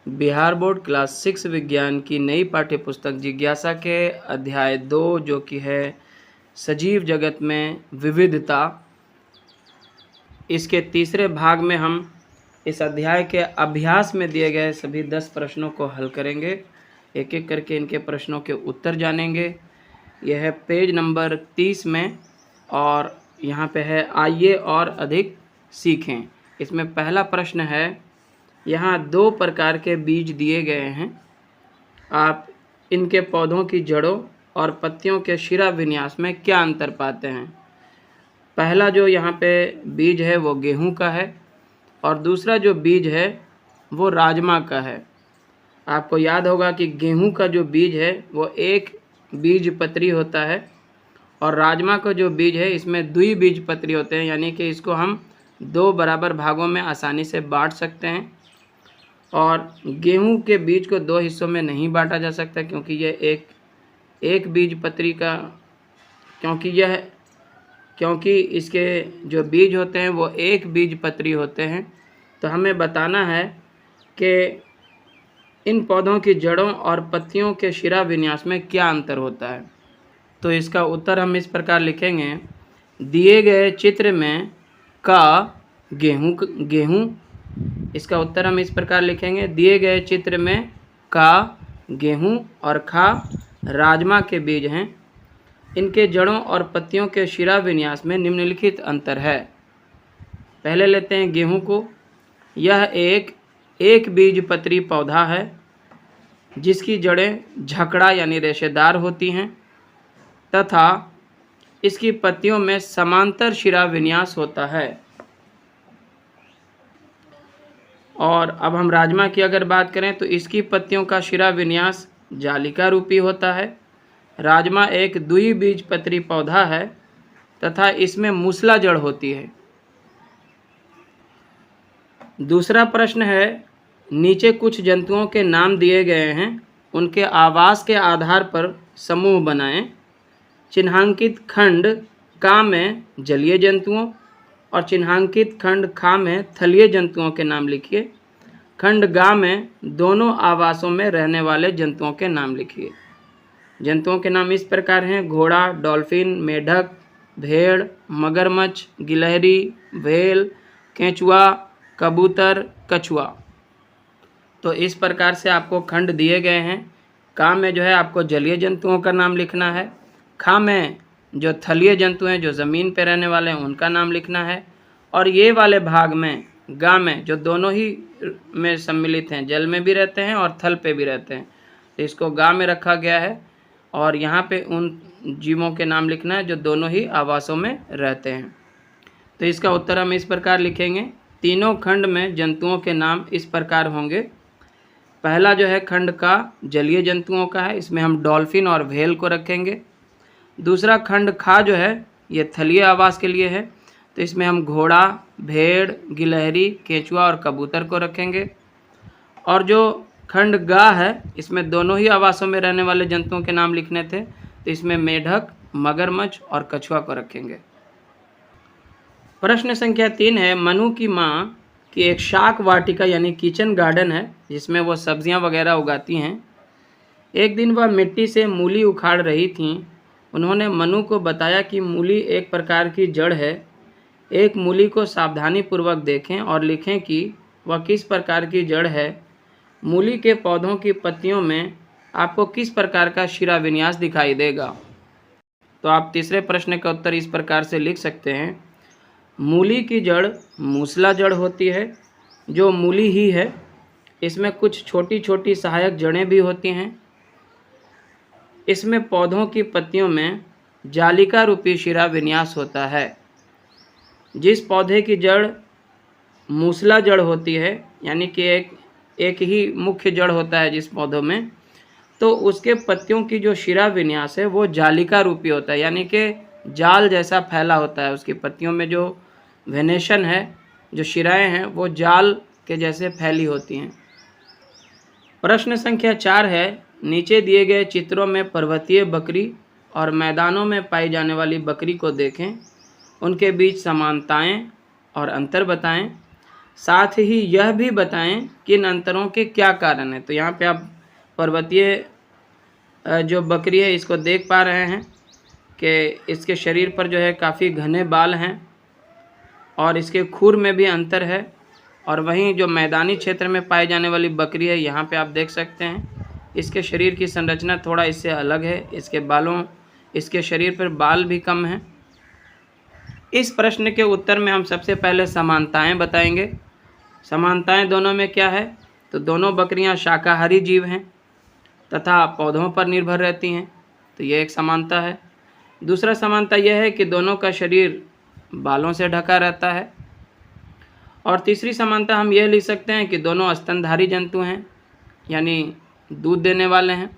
Bihar board class 6 विज्ञान की नई पाठ्यपुस्तक जिज्ञासा के अध्याय 2 जो कि है सजीव जगत में विविधता, इसके तीसरे भाग में हम इस अध्याय के अभ्यास में दिए गए सभी 10 प्रश्नों को हल करेंगे। एक एक करके इनके प्रश्नों के उत्तर जानेंगे। यह है पेज नंबर 30 में और यहाँ पे है आइए और अधिक सीखें। इसमें पहला प्रश्न है, यहाँ 2 प्रकार के बीज दिए गए हैं, आप इनके पौधों की जड़ों और पत्तियों के शिरा विन्यास में क्या अंतर पाते हैं। पहला जो यहाँ पे बीज है वो गेहूं का है और दूसरा जो बीज है वो राजमा का है। आपको याद होगा कि गेहूं का जो बीज है वो एक बीज पत्री होता है और राजमा का जो बीज है इसमें द्विबीज पत्री होते हैं, यानी कि इसको हम 2 बराबर भागों में आसानी से बांट सकते हैं। और गेहूं के बीज को 2 हिस्सों में नहीं बांटा जा सकता क्योंकि यह एक बीज पत्री का क्योंकि इसके जो बीज होते हैं वो एक बीज पत्री होते हैं। तो हमें बताना है कि इन पौधों की जड़ों और पत्तियों के शिरा विन्यास में क्या अंतर होता है। तो इसका उत्तर हम इस प्रकार लिखेंगे, दिए गए चित्र में का गेहूं। इसका उत्तर हम इस प्रकार लिखेंगे, दिए गए चित्र में का गेहूं और खा राजमा के बीज हैं। इनके जड़ों और पत्तियों के शिरा विन्यास में निम्नलिखित अंतर है। पहले लेते हैं गेहूं को। यह एक बीज पत्री पौधा है जिसकी जड़ें झकड़ा यानी रेशेदार होती हैं तथा इसकी पत्तियों में समांतर शिरा विन्यास होता है। और अब हम राजमा की अगर बात करें तो इसकी पत्तियों का शिरा विन्यास जालिका रूपी होता है। राजमा एक द्विबीज पत्री पौधा है तथा इसमें मूसला जड़ होती है। दूसरा प्रश्न है, नीचे कुछ जंतुओं के नाम दिए गए हैं, उनके आवास के आधार पर समूह बनाएं। चिन्हांकित खंड का में जलीय जंतुओं और चिन्हांकित खंड खा में थलीय जंतुओं के नाम लिखिए। खंड गा में दोनों आवासों में रहने वाले जंतुओं के नाम लिखिए। जंतुओं के नाम इस प्रकार हैं, घोड़ा, डॉल्फिन, मेढक, भेड़, मगरमच्छ, गिलहरी, व्हेल, केंचुआ, कबूतर, कछुआ। तो इस प्रकार से आपको खंड दिए गए हैं। का में जो है आपको जलीय जंतुओं का नाम लिखना है। खा में जो थलीय जंतु हैं जो ज़मीन पर रहने वाले हैं उनका नाम लिखना है। और ये वाले भाग में गा में जो दोनों ही में सम्मिलित हैं, जल में भी रहते हैं और थल पे भी रहते हैं, तो इसको गा में रखा गया है। और यहाँ पे उन जीवों के नाम लिखना है जो दोनों ही आवासों में रहते हैं। तो इसका उत्तर हम इस प्रकार लिखेंगे, तीनों खंड में जंतुओं के नाम इस प्रकार होंगे। पहला जो है खंड का जलीय जंतुओं का है, इसमें हम डॉल्फिन और व्हेल को रखेंगे। दूसरा खंड खा जो है ये थलीय आवास के लिए है, तो इसमें हम घोड़ा, भेड़, गिलहरी, केंचुआ और कबूतर को रखेंगे। और जो खंड गा है इसमें दोनों ही आवासों में रहने वाले जंतुओं के नाम लिखने थे, तो इसमें मेढक, मगरमच्छ और कछुआ को रखेंगे। प्रश्न संख्या 3 है, मनु की माँ की एक शाक वाटिका यानी किचन गार्डन है जिसमें वो सब्जियां वगैरह उगाती हैं। एक दिन वह मिट्टी से मूली उखाड़ रही थीं। उन्होंने मनु को बताया कि मूली एक प्रकार की जड़ है। एक मूली को सावधानीपूर्वक देखें और लिखें कि वह किस प्रकार की जड़ है। मूली के पौधों की पत्तियों में आपको किस प्रकार का शिरा विन्यास दिखाई देगा। तो आप तीसरे प्रश्न का उत्तर इस प्रकार से लिख सकते हैं, मूली की जड़ मूसला जड़ होती है जो मूली ही है। इसमें कुछ छोटी छोटी सहायक जड़ें भी होती हैं। इसमें पौधों की पत्तियों में जालिका रूपी शिरा विन्यास होता है। जिस पौधे की जड़ मूसला जड़ होती है, यानी कि एक ही मुख्य जड़ होता है जिस पौधों में, तो उसके पत्तियों की जो शिरा विन्यास है वो जालिका रूपी होता है, यानी कि जाल जैसा फैला होता है। उसकी पत्तियों में जो वेनेशन है, जो शिराएं हैं, वो जाल के जैसे फैली होती हैं। प्रश्न संख्या 4 है, नीचे दिए गए चित्रों में पर्वतीय बकरी और मैदानों में पाई जाने वाली बकरी को देखें। उनके बीच समानताएं और अंतर बताएं। साथ ही यह भी बताएं कि इन अंतरों के क्या कारण हैं। तो यहाँ पे आप पर्वतीय जो बकरी है इसको देख पा रहे हैं कि इसके शरीर पर जो है काफ़ी घने बाल हैं और इसके खुर में भी अंतर है। और वहीं जो मैदानी क्षेत्र में पाई जाने वाली बकरी है, यहाँ पे आप देख सकते हैं इसके शरीर की संरचना थोड़ा इससे अलग है। इसके शरीर पर बाल भी कम हैं। इस प्रश्न के उत्तर में हम सबसे पहले समानताएं बताएंगे। समानताएं दोनों में क्या है? तो दोनों बकरियां शाकाहारी जीव हैं तथा पौधों पर निर्भर रहती हैं, तो ये एक समानता है। दूसरा समानता यह है कि दोनों का शरीर बालों से ढका रहता है। और तीसरी समानता हम यह लिख सकते हैं कि दोनों स्तनधारी जंतु हैं, यानी दूध देने वाले हैं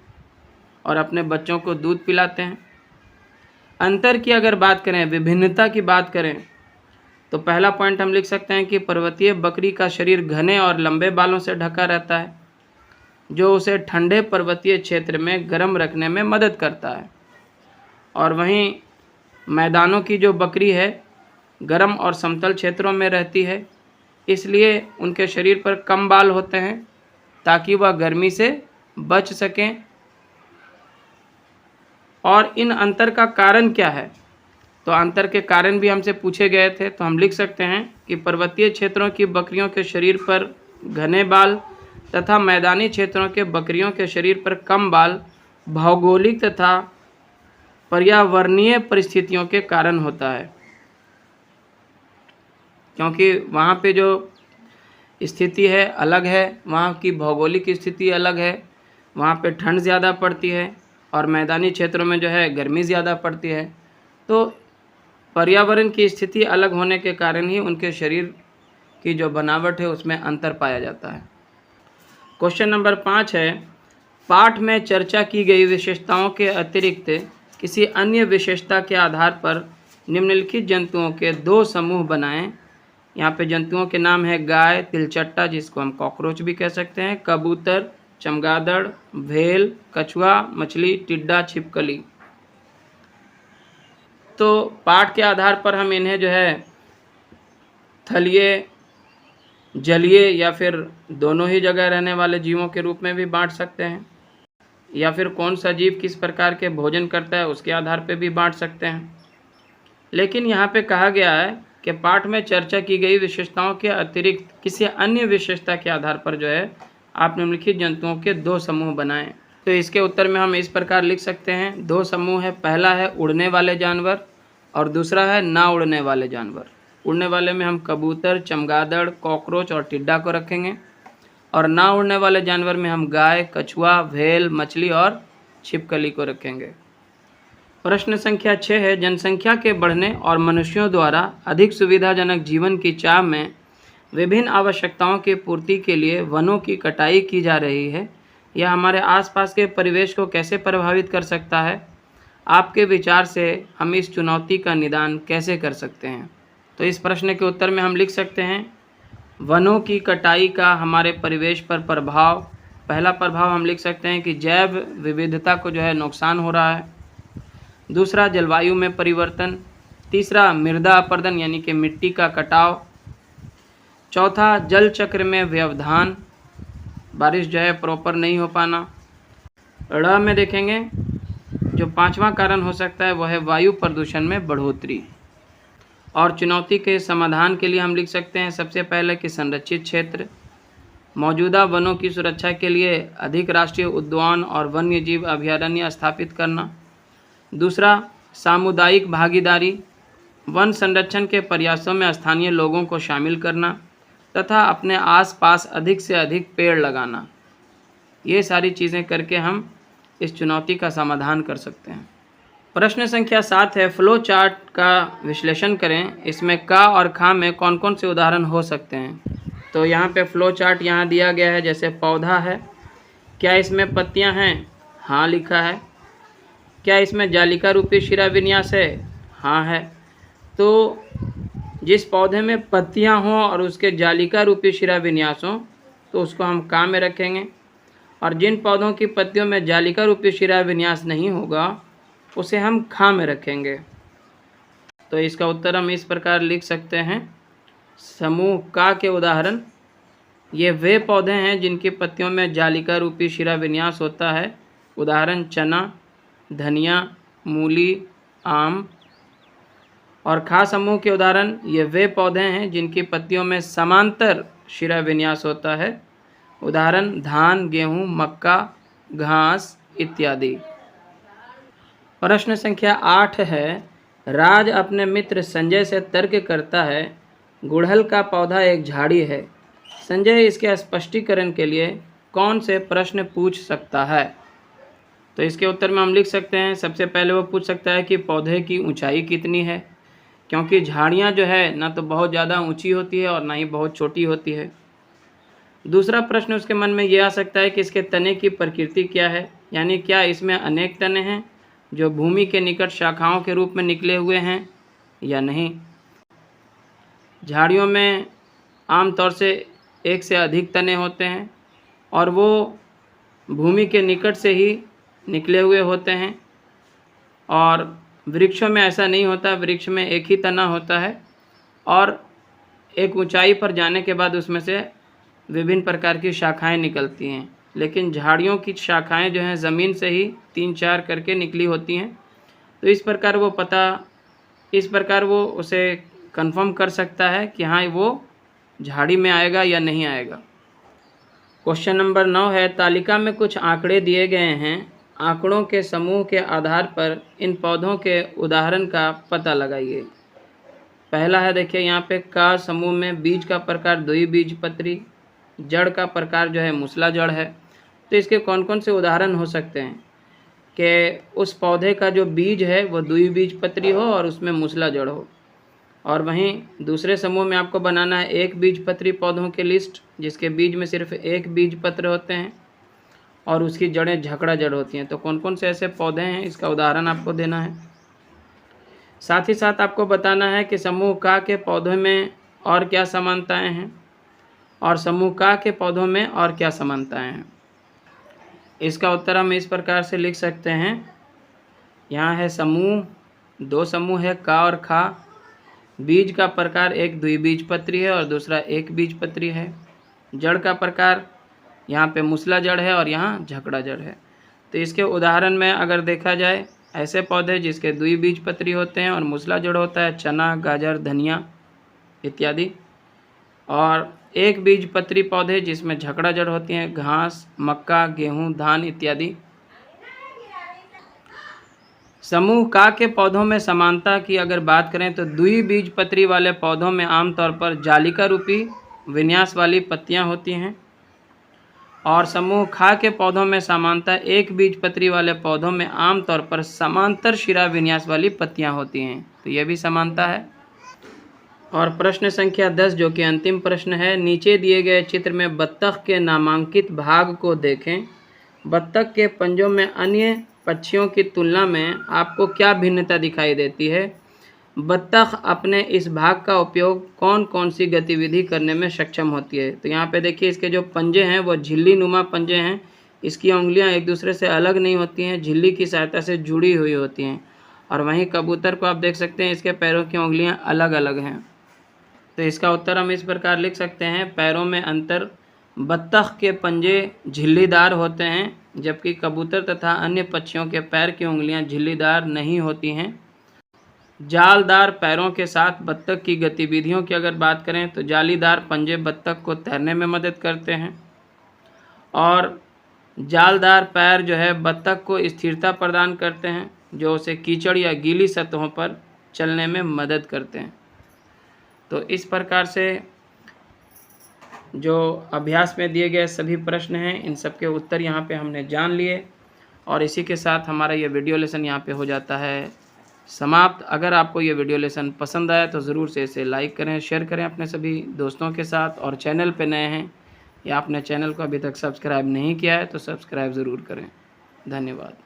और अपने बच्चों को दूध पिलाते हैं। अंतर की अगर बात करें, विभिन्नता की बात करें, तो पहला पॉइंट हम लिख सकते हैं कि पर्वतीय बकरी का शरीर घने और लंबे बालों से ढका रहता है, जो उसे ठंडे पर्वतीय क्षेत्र में गर्म रखने में मदद करता है। और वहीं मैदानों की जो बकरी है गर्म और समतल क्षेत्रों में रहती है, इसलिए उनके शरीर पर कम बाल होते हैं ताकि वह गर्मी से बच सकें। और इन अंतर का कारण क्या है? तो अंतर के कारण भी हमसे पूछे गए थे, तो हम लिख सकते हैं कि पर्वतीय क्षेत्रों की बकरियों के शरीर पर घने बाल तथा मैदानी क्षेत्रों के बकरियों के शरीर पर कम बाल भौगोलिक तथा पर्यावरणीय परिस्थितियों के कारण होता है, क्योंकि वहाँ पे जो स्थिति है अलग है, वहाँ की भौगोलिक स्थिति अलग है। वहाँ पे ठंड ज़्यादा पड़ती है और मैदानी क्षेत्रों में जो है गर्मी ज़्यादा पड़ती है। तो पर्यावरण की स्थिति अलग होने के कारण ही उनके शरीर की जो बनावट है उसमें अंतर पाया जाता है। क्वेश्चन नंबर 5 है, पाठ में चर्चा की गई विशेषताओं के अतिरिक्त किसी अन्य विशेषता के आधार पर निम्नलिखित जंतुओं के 2 समूह बनाएं। यहाँ पे जंतुओं के नाम है गाय, तिलचट्टा जिसको हम कॉकरोच भी कह सकते हैं, कबूतर, चमगादड़, भेल, कछुआ, मछली, टिड्डा, छिपकली। तो पाठ के आधार पर हम इन्हें जो है थलीय, जलीय या फिर दोनों ही जगह रहने वाले जीवों के रूप में भी बांट सकते हैं, या फिर कौन सा जीव किस प्रकार के भोजन करता है उसके आधार पर भी बांट सकते हैं। लेकिन यहाँ पे कहा गया है कि पाठ में चर्चा की गई विशेषताओं के अतिरिक्त किसी अन्य विशेषता के आधार पर जो है आप निम्नलिखित जंतुओं के 2 समूह बनाएं। तो इसके उत्तर में हम इस प्रकार लिख सकते हैं, 2 समूह है। पहला है उड़ने वाले जानवर और दूसरा है ना उड़ने वाले जानवर। उड़ने वाले में हम कबूतर, चमगादड़, कॉकरोच और टिड्डा को रखेंगे, और ना उड़ने वाले जानवर में हम गाय, कछुआ, भेल, मछली और छिपकली को रखेंगे। प्रश्न संख्या 6 है, जनसंख्या के बढ़ने और मनुष्यों द्वारा अधिक सुविधाजनक जीवन की चाह में विभिन्न आवश्यकताओं की पूर्ति के लिए वनों की कटाई की जा रही है। यह हमारे आसपास के परिवेश को कैसे प्रभावित कर सकता है? आपके विचार से हम इस चुनौती का निदान कैसे कर सकते हैं? तो इस प्रश्न के उत्तर में हम लिख सकते हैं, वनों की कटाई का हमारे परिवेश पर प्रभाव। पहला प्रभाव हम लिख सकते हैं कि जैव विविधता को जो है नुकसान हो रहा है। दूसरा, जलवायु में परिवर्तन। तीसरा, मृदा अपरदन यानी कि मिट्टी का कटाव। चौथा, जल चक्र में व्यवधान, बारिश जो है प्रॉपर नहीं हो पाना। ड़ में देखेंगे जो 5वां कारण हो सकता है वह है वायु प्रदूषण में बढ़ोतरी। और चुनौती के समाधान के लिए हम लिख सकते हैं, सबसे पहले कि संरक्षित क्षेत्र, मौजूदा वनों की सुरक्षा के लिए अधिक राष्ट्रीय उद्यान और वन्य जीव अभयारण्य स्थापित करना। दूसरा, सामुदायिक भागीदारी, वन संरक्षण के प्रयासों में स्थानीय लोगों को शामिल करना तथा अपने आसपास अधिक से अधिक पेड़ लगाना। ये सारी चीज़ें करके हम इस चुनौती का समाधान कर सकते हैं। प्रश्न संख्या 7 है, फ्लो चार्ट का विश्लेषण करें। इसमें का और खा में कौन कौन से उदाहरण हो सकते हैं? तो यहाँ पे फ्लो चार्ट यहाँ दिया गया है। जैसे पौधा है, क्या इसमें पत्तियाँ हैं? हाँ लिखा है। क्या इसमें जालिका रूपी शिरा विन्यास है? हाँ है। तो जिस पौधे में पत्तियाँ हों और उसके जालिका रूपी शिरा विन्यास हों तो उसको हम का में रखेंगे, और जिन पौधों की पत्तियों में जालिका रूपी शिरा विन्यास नहीं होगा उसे हम खा में रखेंगे। तो इसका उत्तर हम इस प्रकार लिख सकते हैं, समूह का के उदाहरण, ये वे पौधे हैं जिनकी पत्तियों में जालिका रूपी शिरा विन्यास होता है। उदाहरण चना, धनिया, मूली, आम। और खा समूह के उदाहरण, ये वे पौधे हैं जिनकी पत्तियों में समांतर शिरा विन्यास होता है। उदाहरण धान, गेहूँ, मक्का, घास इत्यादि। प्रश्न संख्या 8 है, राज अपने मित्र संजय से तर्क करता है गुड़हल का पौधा एक झाड़ी है। संजय इसके स्पष्टीकरण के लिए कौन से प्रश्न पूछ सकता है? तो इसके उत्तर में हम लिख सकते हैं, सबसे पहले वो पूछ सकता है कि पौधे की ऊंचाई कितनी है, क्योंकि झाड़ियाँ जो है ना तो बहुत ज़्यादा ऊंची होती है और ना ही बहुत छोटी होती है। दूसरा प्रश्न उसके मन में ये आ सकता है कि इसके तने की प्रकृति क्या है, यानी क्या इसमें अनेक तने हैं जो भूमि के निकट शाखाओं के रूप में निकले हुए हैं या नहीं। झाड़ियों में आमतौर से एक से अधिक तने होते हैं और वो भूमि के निकट से ही निकले हुए होते हैं, और वृक्षों में ऐसा नहीं होता। वृक्ष में एक ही तना होता है और एक ऊंचाई पर जाने के बाद उसमें से विभिन्न प्रकार की शाखाएं निकलती हैं। लेकिन झाड़ियों की शाखाएं जो हैं ज़मीन से ही 3-4 करके निकली होती हैं। तो इस प्रकार वो उसे कंफर्म कर सकता है कि हाँ वो झाड़ी में आएगा या नहीं आएगा। क्वेश्चन नंबर 9 है, तालिका में कुछ आंकड़े दिए गए हैं। आंकड़ों के समूह के आधार पर इन पौधों के उदाहरण का पता लगाइए। पहला है, देखिए यहाँ पे का समूह में बीज का प्रकार द्विबीजपत्री, जड़ का प्रकार जो है मूसला जड़ है। तो इसके कौन कौन से उदाहरण हो सकते हैं कि उस पौधे का जो बीज है वो द्विबीजपत्री हो और उसमें मूसला जड़ हो। और वहीं दूसरे समूह में आपको बनाना है एक बीजपत्री पौधों की लिस्ट, जिसके बीज में सिर्फ एक बीजपत्र होते हैं और उसकी जड़ें झकड़ा जड़ होती हैं। तो कौन कौन से ऐसे पौधे हैं, इसका उदाहरण आपको देना है। साथ ही साथ आपको बताना है कि समूह का के पौधों में और क्या समानताएं हैं और समूह का के पौधों में और क्या समानताएं हैं। इसका उत्तर हम इस प्रकार से लिख सकते हैं। यहाँ है समूह, 2 समूह है का और खा। बीज का प्रकार एक द्विबीजपत्री है और दूसरा एक बीजपत्री है। जड़ का प्रकार यहाँ पे मूसला जड़ है और यहाँ झकड़ा जड़ है। तो इसके उदाहरण में अगर देखा जाए, ऐसे पौधे जिसके द्विबीजपत्री होते हैं और मूसला जड़ होता है, चना, गाजर, धनिया इत्यादि। और एक बीजपत्री पौधे जिसमें झकड़ा जड़ होती हैं, घास, मक्का, गेहूँ, धान इत्यादि। समूह का के पौधों में समानता की अगर बात करें तो द्विबीजपत्री वाले पौधों में आमतौर पर जालिका रूपी विन्यास वाली पत्तियां होती हैं, और समूह खा के पौधों में समानता एक बीजपत्री वाले पौधों में आमतौर पर समांतर शिरा विन्यास वाली पत्तियां होती हैं। तो यह भी समानता है। और प्रश्न संख्या 10 जो कि अंतिम प्रश्न है, नीचे दिए गए चित्र में बत्तख के नामांकित भाग को देखें। बत्तख के पंजों में अन्य पक्षियों की तुलना में आपको क्या भिन्नता दिखाई देती है? बत्तख अपने इस भाग का उपयोग कौन कौन सी गतिविधि करने में सक्षम होती है? तो यहाँ पे देखिए इसके जो पंजे हैं वो झिल्ली नुमा पंजे हैं। इसकी उंगलियाँ एक दूसरे से अलग नहीं होती हैं, झिल्ली की सहायता से जुड़ी हुई होती हैं। और वहीं कबूतर को आप देख सकते हैं, इसके पैरों की उंगलियाँ अलग अलग हैं। तो इसका उत्तर हम इस प्रकार लिख सकते हैं, पैरों में अंतर। बत्तख के पंजे झिल्लीदार होते हैं, जबकि कबूतर तथा अन्य पक्षियों के पैर की उंगलियां झिल्लीदार नहीं होती हैं। जालदार पैरों के साथ बत्तख की गतिविधियों की अगर बात करें तो जालीदार पंजे बत्तख को तैरने में मदद करते हैं, और जालदार पैर जो है बत्तख को स्थिरता प्रदान करते हैं, जो उसे कीचड़ या गीली सतहों पर चलने में मदद करते हैं। तो इस प्रकार से जो अभ्यास में दिए गए सभी प्रश्न हैं, इन सब के उत्तर यहाँ पे हमने जान लिए, और इसी के साथ हमारा ये वीडियो लेसन यहाँ पे हो जाता है समाप्त। अगर आपको ये वीडियो लेसन पसंद आया तो ज़रूर से इसे लाइक करें, शेयर करें अपने सभी दोस्तों के साथ, और चैनल पे नए हैं या आपने चैनल को अभी तक सब्सक्राइब नहीं किया है तो सब्सक्राइब ज़रूर करें। धन्यवाद।